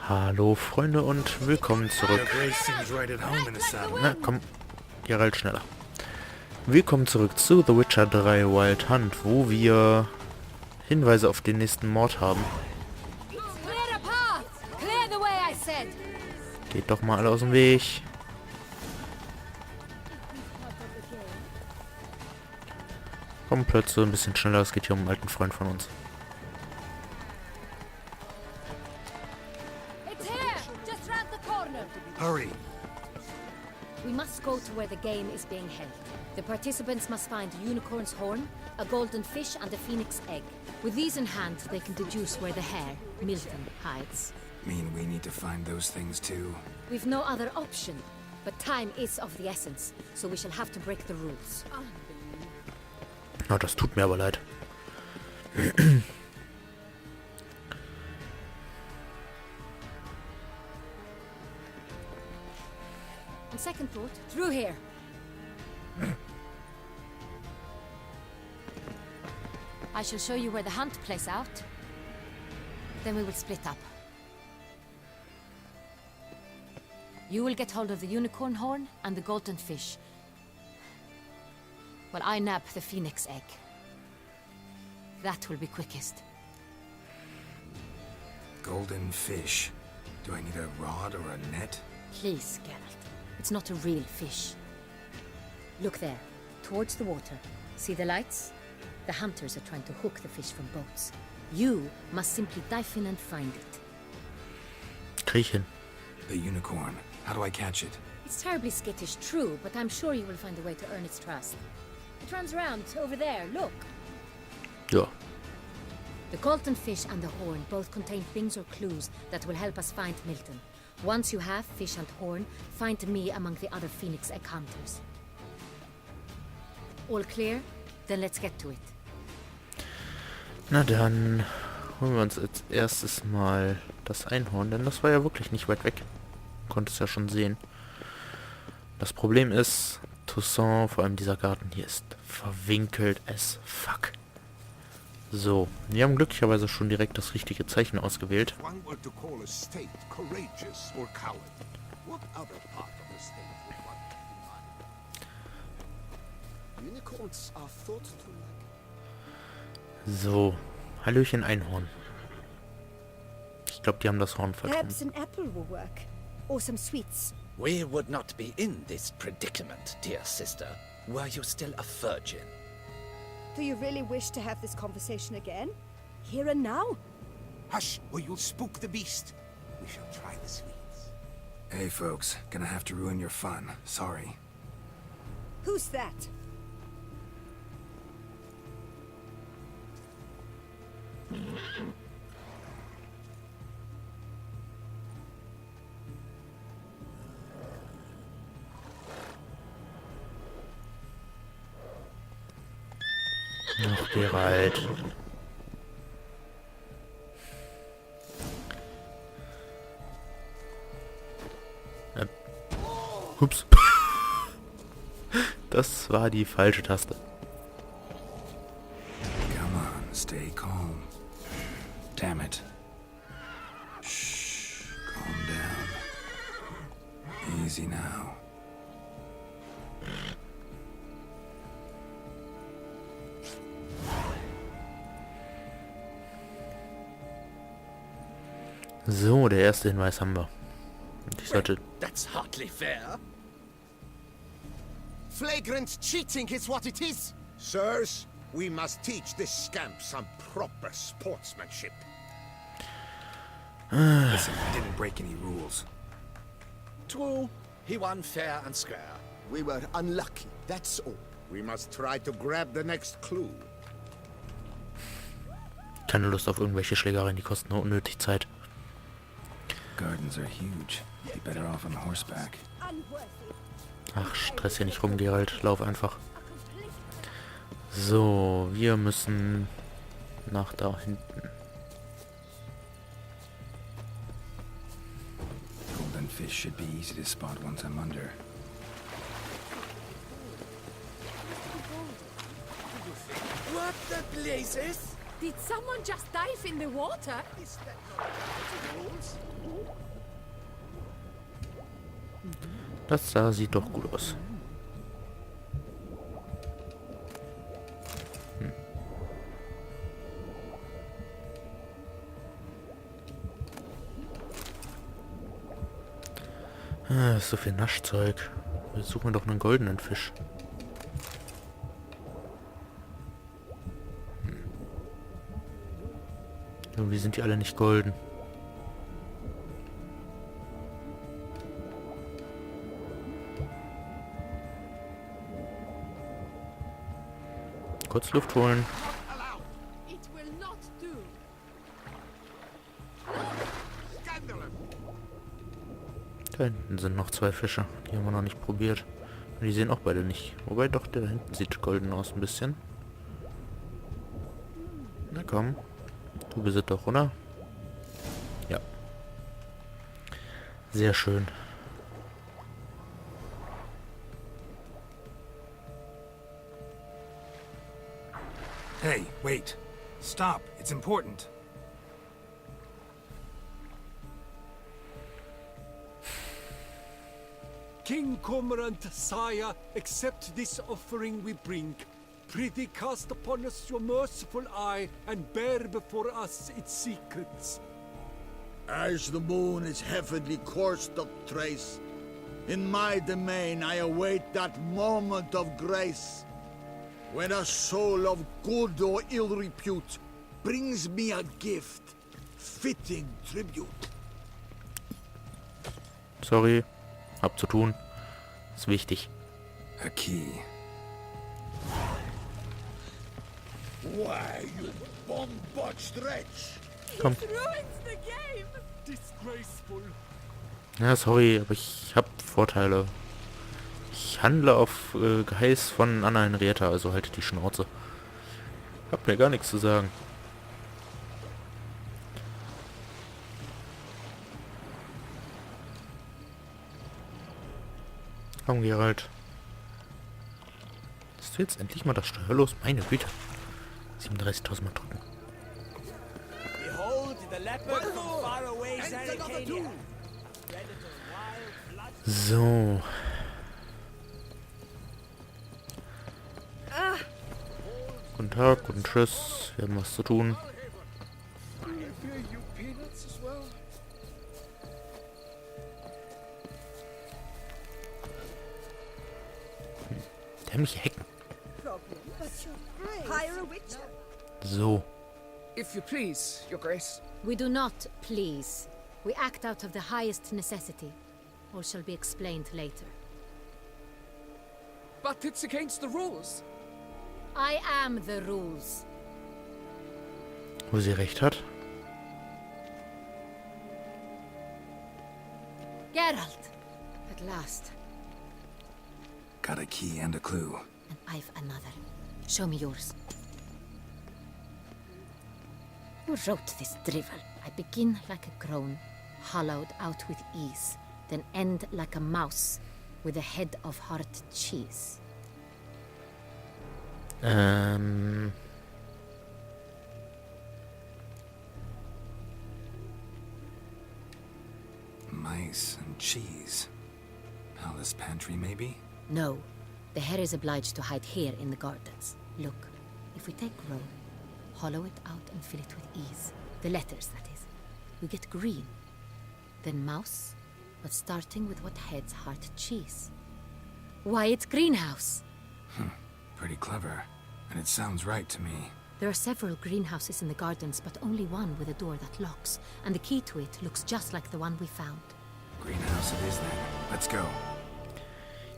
Hallo Freunde und willkommen zurück. Na komm, Geralt schneller. Willkommen zurück zu The Witcher 3 Wild Hunt, wo wir Hinweise auf den nächsten Mord haben. Geht doch mal alle aus dem Weg. Komm plötzlich ein bisschen schneller, es geht hier um einen alten Freund von uns. Hurry! We must go to where the game is being held. The participants must find a unicorn's horn, a golden fish, and a phoenix egg. With these in hand, they can deduce where the hare, Milton, hides. Mean we need to find those things too? We've no other option, but time is of the essence, so we shall have to break the rules. Na, das tut mir aber leid. On second thought, through here. I shall show you where the hunt plays out. Then we will split up. You will get hold of the unicorn horn and the golden fish, while I nab the phoenix egg. That will be quickest. Golden fish. Do I need a rod or a net? Please, Geralt. It's not a real fish. Look there, towards the water. See the lights? The hunters are trying to hook the fish from boats. You must simply dive in and find it. Kriechen. The unicorn. How do I catch it? It's terribly skittish, true, but I'm sure you will find a way to earn its trust. It runs around over there, look. Ja. The golden fish and the horn both contain things or clues that will help us find Milton. Once you have fish and horn, find me among the other phoenix egg hunters. All clear? Then let's get to it. Na dann holen wir uns als erstes mal das Einhorn, denn das war ja wirklich nicht weit weg. Konnte es ja schon sehen. Das Problem ist, Toussaint, vor allem dieser Garten hier, ist verwinkelt as fuck. So, wir haben glücklicherweise schon direkt das richtige Zeichen ausgewählt. So, Hallöchen Einhorn. Ich glaube, die haben das Horn verloren. Perhaps an apple will work. Or some sweets. We would not be in this predicament, dear sister, were you still a virgin. Do you really wish to have this conversation again? Here and now? Hush, or you'll spook the beast. We shall try the sweets. Hey folks, gonna have to ruin your fun. Sorry. Who's that? Ach, Geralt. Ups. Das war die falsche Taste. Come on, stay calm. Damn it. Shh, calm down. Easy now. So, der erste Hinweis haben wir. Und ich sollte... That's hardly fair. Flagrant cheating is what it is. Sirs, we must teach this scamp some proper sportsmanship. Listen, I didn't break any rules. True, he won fair and square. We were unlucky, that's all. We must try to grab the next clue. Keine Lust auf irgendwelche Schlägereien, die kosten nur unnötig Zeit. Gardens are huge. Be better off on horseback. Ach, stress hier nicht rum, Geralt. Lauf einfach. So, wir müssen nach da hinten. Golden fish should be easy to spot once I'm under. What the blazes? Did someone just dive in the water? Is that not the rules? Das da sieht doch gut aus. So viel Naschzeug. Jetzt suchen wir doch einen goldenen Fisch. Irgendwie sind die alle nicht golden. Kurz Luft holen. It will not do. Da hinten sind noch 2 Fische. Die haben wir noch nicht probiert. Und die sehen auch beide nicht. Wobei doch, der da hinten sieht golden aus ein bisschen. Na komm. Du bist es doch, oder? Ja. Sehr schön. Hey, wait. Stop. It's important. King Cormorant, sire, accept this offering we bring. Prithee cast upon us your merciful eye, and bear before us its secrets. As the moon its heavenly course doth trace, in my domain I await that moment of grace, when a soul of good or ill repute brings me a gift, fitting tribute. Sorry. Hab zu tun. Ist wichtig. A key. Why, you bomb-botched wretch! Komm. Ruins the game. Disgraceful. Ja, sorry, aber ich hab Vorteile. Ich handle auf Geheiß von Anna Henrietta, also haltet die Schnauze. Hab mir gar nichts zu sagen. Komm, Geralt. Bist du jetzt endlich mal das Steuerlos? Meine Güte. 37.000 Mal drücken. So. Guten Tag, guten Tschüss. Wir haben was zu tun. Dämliche Hecken. Hire a witcher? So. If you please, Your Grace. We do not please. We act out of the highest necessity. All shall be explained later. But it's against the rules. I am the rules. Wo sie recht hat. Geralt! At last. Got a key and a clue. And I've another. Show me yours. Who wrote this drivel? I begin like a groan, hollowed out with ease, then end like a mouse, with a head of hard cheese. Mice and cheese. Palace pantry, maybe? No. The hare is obliged to hide here in the gardens. Look, if we take Rome, hollow it out and fill it with ease. The letters, that is. We get green. Then mouse, but starting with what heads heart cheese. Why, it's greenhouse! Pretty clever. And it sounds right to me. There are several greenhouses in the gardens, but only one with a door that locks. And the key to it looks just like the one we found. Greenhouse it is then. Let's go.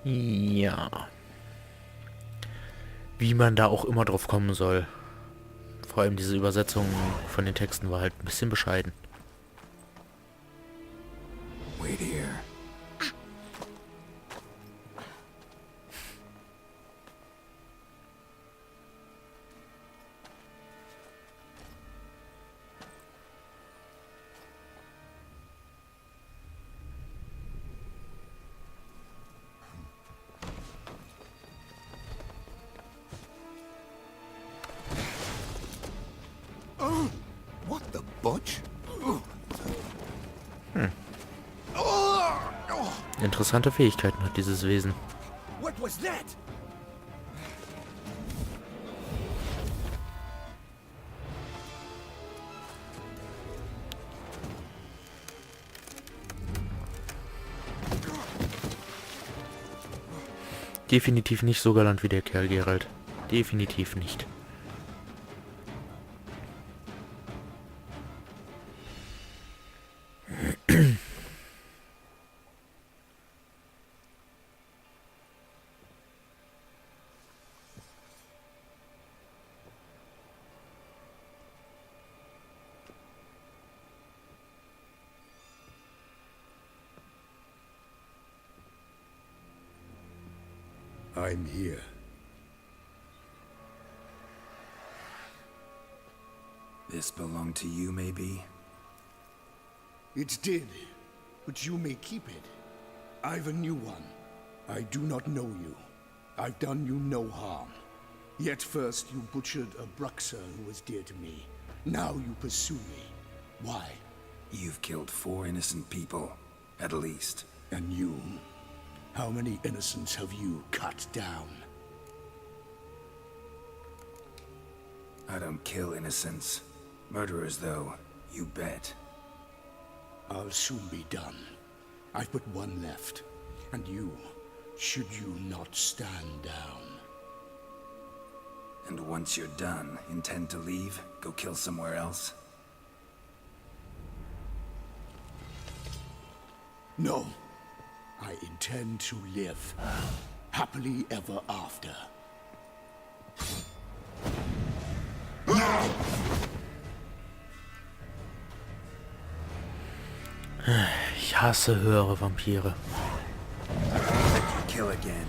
Ja. Wie man da auch immer drauf kommen soll. Vor allem diese Übersetzung von den Texten war halt ein bisschen bescheiden. Wait here. What the butch? Interessante Fähigkeiten hat dieses Wesen. What was that? Definitiv nicht so galant wie der Kerl, Geralt. Definitiv nicht. I'm here. This belonged to you, maybe? It did, but you may keep it. I've a new one. I do not know you. I've done you no harm. Yet first you butchered a Bruxer who was dear to me. Now you pursue me. Why? You've killed 4 innocent people, at least. And you? How many innocents have you cut down? I don't kill innocents. Murderers, though, you bet. I'll soon be done. I've but one left. And you, should you not stand down. And once you're done, intend to leave? Go kill somewhere else? No. I intend to live. Happily ever after. Ich hasse höhere Vampire. Kill again.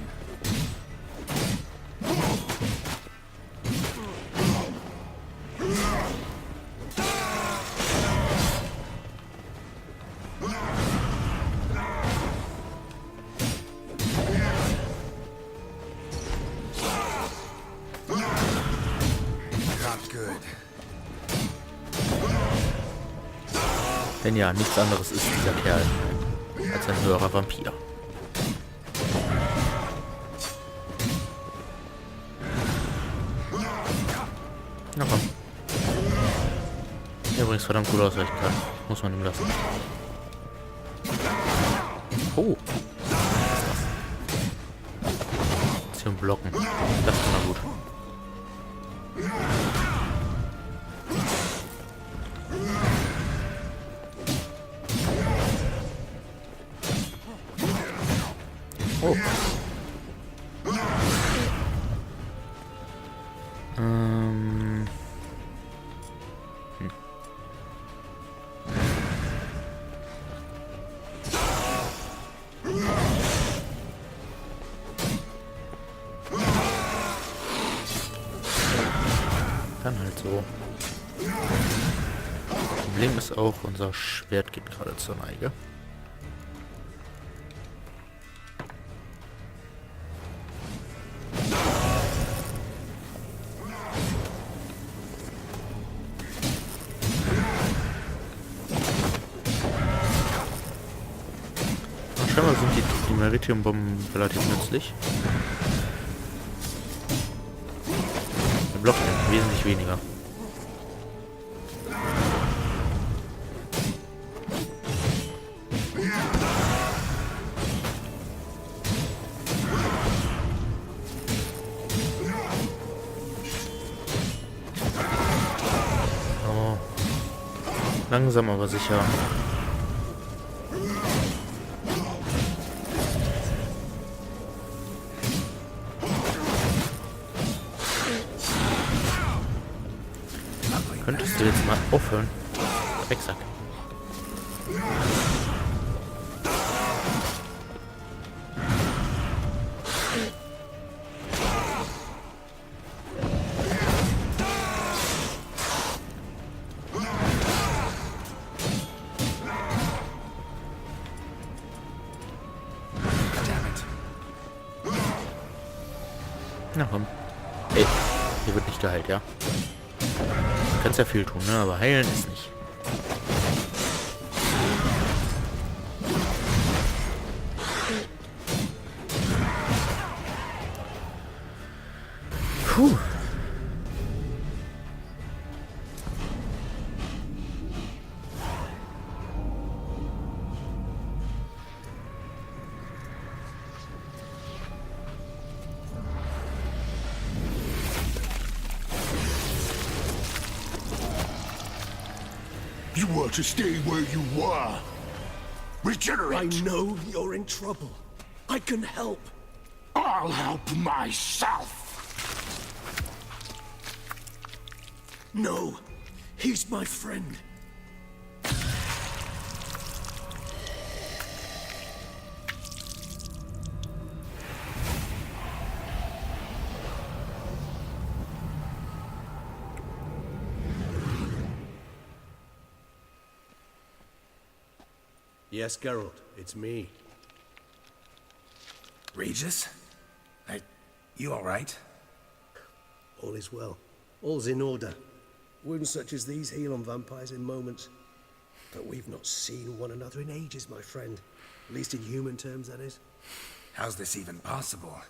Denn ja, nichts anderes ist dieser Kerl als ein höherer Vampir. Na komm. Der übrigens verdammt gut ausweichen kann. Muss man ihm lassen. Oh. Aktion blocken. Das kann er gut. Oh. Dann halt so. Problem ist auch, unser Schwert geht gerade zur Neige. Scheinbar sind die Meritium-Bomben relativ nützlich. Der Block wesentlich weniger. So. Langsam aber sicher. Könntest du jetzt mal aufhören? Wegsack. Na komm. Ey, hier wird nicht geheilt, ja? Du kannst ja viel tun, ne? Aber heilen ist nicht. You were to stay where you were. Regenerate! I know you're in trouble. I can help. I'll help myself! No, he's my friend. Yes, Geralt, it's me. Regis? You alright? All is well. All's in order. Wounds such as these heal on vampires in moments. But we've not seen one another in ages, my friend. At least in human terms, that is. How's this even possible?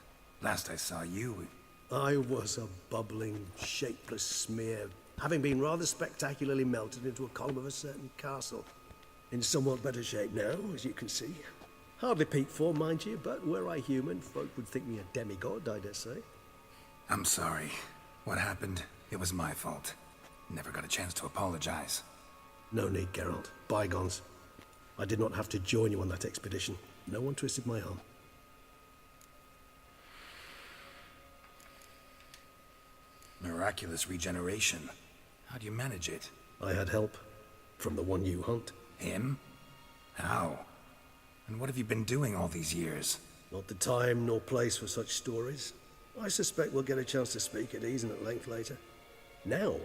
Last I saw you... I was a bubbling, shapeless smear, having been rather spectacularly melted into a column of a certain castle. In somewhat better shape now, as you can see. Hardly peak form, mind you, but were I human, folk would think me a demigod, I dare say. I'm sorry. What happened, it was my fault. Never got a chance to apologize. No need, Geralt. Bygones. I did not have to join you on that expedition. No one twisted my arm. Miraculous regeneration. How do you manage it? I had help. From the one you hunt. Him? How? And what have you been doing all these years? Not the time nor place for such stories. I suspect we'll get a chance to speak at ease and at length later. Now,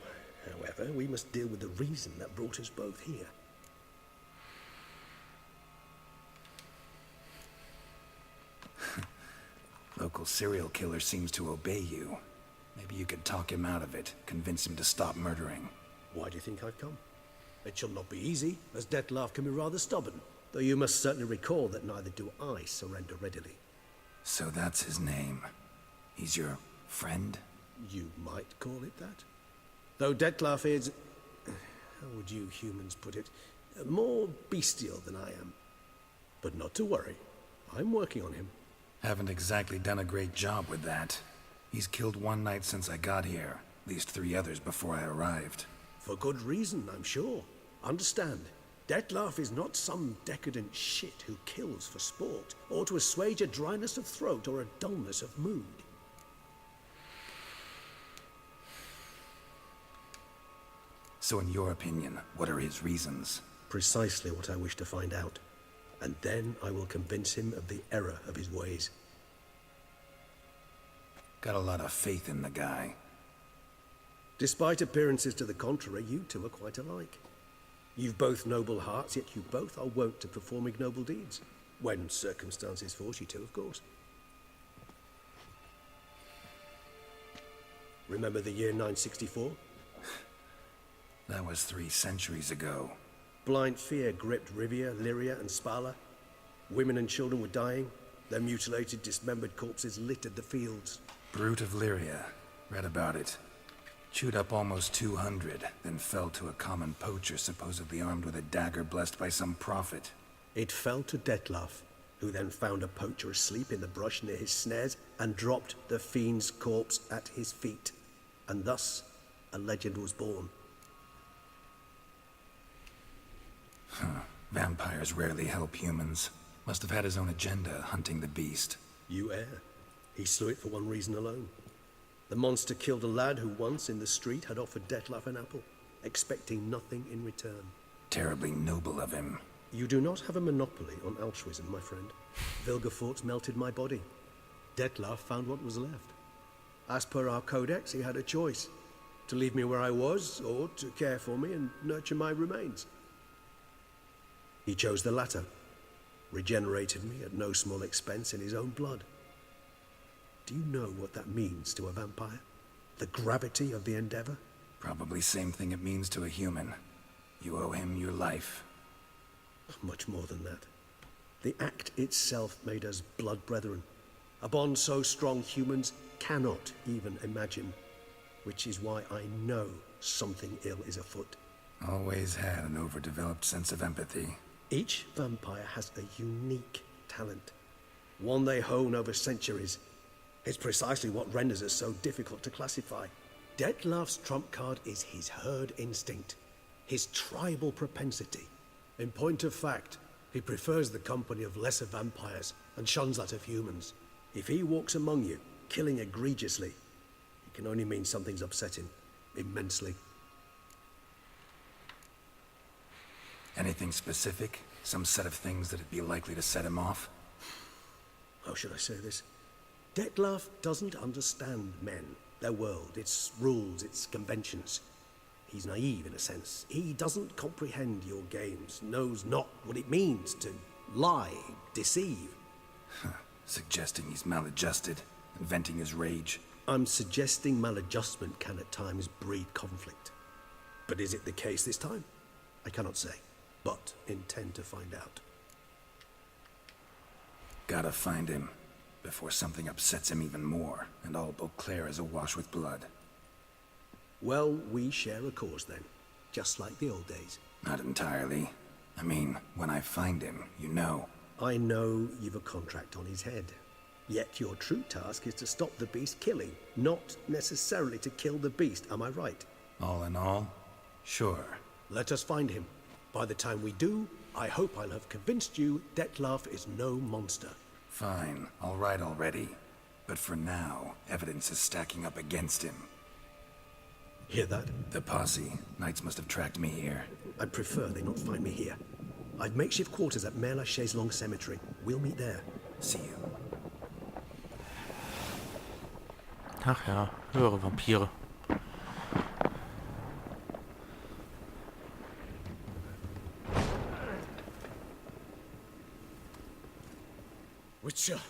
however, we must deal with the reason that brought us both here. Local serial killer seems to obey you. Maybe you could talk him out of it, convince him to stop murdering. Why do you think I've come? It shall not be easy, as Dettlaff can be rather stubborn. Though you must certainly recall that neither do I surrender readily. So that's his name. He's your friend? You might call it that. Though Dettlaff is... how would you humans put it? More bestial than I am. But not to worry. I'm working on him. Haven't exactly done a great job with that. He's killed one knight since I got here. At least 3 others before I arrived. For good reason, I'm sure. Understand, Dettlaff is not some decadent shit who kills for sport, or to assuage a dryness of throat or a dullness of mood. So in your opinion, what are his reasons? Precisely what I wish to find out. And then I will convince him of the error of his ways. Got a lot of faith in the guy. Despite appearances to the contrary, you two are quite alike. You've both noble hearts, yet you both are wont to perform ignoble deeds. When circumstances force you to, of course. Remember the year 964? That was 3 centuries ago. Blind fear gripped Rivia, Lyria, and Spala. Women and children were dying. Their mutilated, dismembered corpses littered the fields. Brute of Lyria. Read about it. Chewed up almost 200, then fell to a common poacher supposedly armed with a dagger blessed by some prophet. It fell to Dettlaff, who then found a poacher asleep in the brush near his snares and dropped the fiend's corpse at his feet. And thus, a legend was born. Vampires rarely help humans. Must have had his own agenda, hunting the beast. You err. He slew it for one reason alone. The monster killed a lad who once, in the street, had offered Dettlaff an apple, expecting nothing in return. Terribly noble of him. You do not have a monopoly on altruism, my friend. Vilgefortz melted my body. Dettlaff found what was left. As per our codex, he had a choice. To leave me where I was, or to care for me and nurture my remains. He chose the latter. Regenerated me at no small expense in his own blood. Do you know what that means to a vampire? The gravity of the endeavor? Probably same thing it means to a human. You owe him your life. Much more than that. The act itself made us blood brethren. A bond so strong humans cannot even imagine. Which is why I know something ill is afoot. Always had an overdeveloped sense of empathy. Each vampire has a unique talent. One they hone over centuries. It's precisely what renders us so difficult to classify. Dettlaff's trump card is his herd instinct. his tribal propensity. In point of fact, he prefers the company of lesser vampires and shuns that of humans. If he walks among you, killing egregiously, it can only mean something's upset him immensely. Anything specific? Some set of things that'd be likely to set him off? How should I say this? Detlef doesn't understand men, their world, its rules, its conventions. He's naive in a sense. He doesn't comprehend your games, knows not what it means to lie, deceive. Suggesting he's maladjusted, and venting his rage. I'm suggesting maladjustment can at times breed conflict. But is it the case this time? I cannot say, but intend to find out. Gotta find him, before something upsets him even more, and all Beauclair is awash with blood. Well, we share a cause then, just like the old days. Not entirely. I mean, when I find him, you know. I know you've a contract on his head. Yet your true task is to stop the beast killing, not necessarily to kill the beast, am I right? All in all, sure. Let us find him. By the time we do, I hope I'll have convinced you Detlef is no monster. Fine, all right already. But for now, evidence is stacking up against him. Hear that? The posse. Knights must have tracked me here. I'd prefer they not find me here. I've makeshift quarters at Mère Lachaise Long Cemetery. We'll meet there. See you. Ach ja, höhere Vampire. Witcher,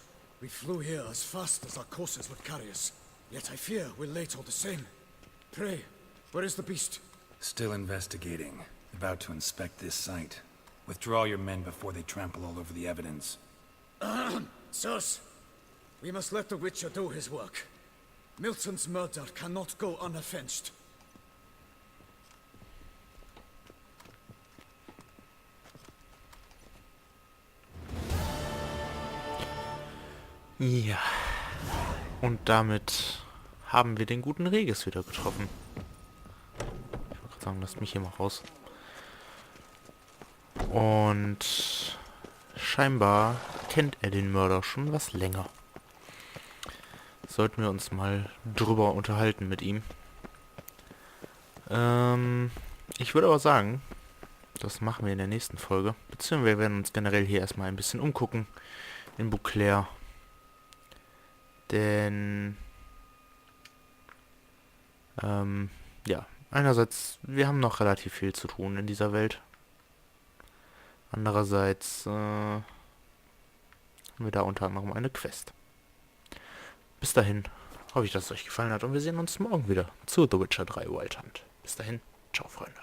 we flew here as fast as our courses would carry us. Yet I fear we're late all the same. Pray, where is the beast? Still investigating. About to inspect this site. Withdraw your men before they trample all over the evidence. Sirs, we must let the Witcher do his work. Milton's murder cannot go unavenged. Ja. Und damit haben wir den guten Regis wieder getroffen. Ich wollte gerade sagen, lasst mich hier mal raus. Und scheinbar kennt er den Mörder schon was länger. Sollten wir uns mal drüber unterhalten mit ihm. Ich würde aber sagen, das machen wir in der nächsten Folge. Beziehungsweise wir werden uns generell hier erstmal ein bisschen umgucken in Beauclair. Denn, ja, einerseits, wir haben noch relativ viel zu tun in dieser Welt. Andererseits haben wir da unter anderem eine Quest. Bis dahin hoffe ich, dass es euch gefallen hat und wir sehen uns morgen wieder zu The Witcher 3 Wild Hunt. Bis dahin, ciao Freunde.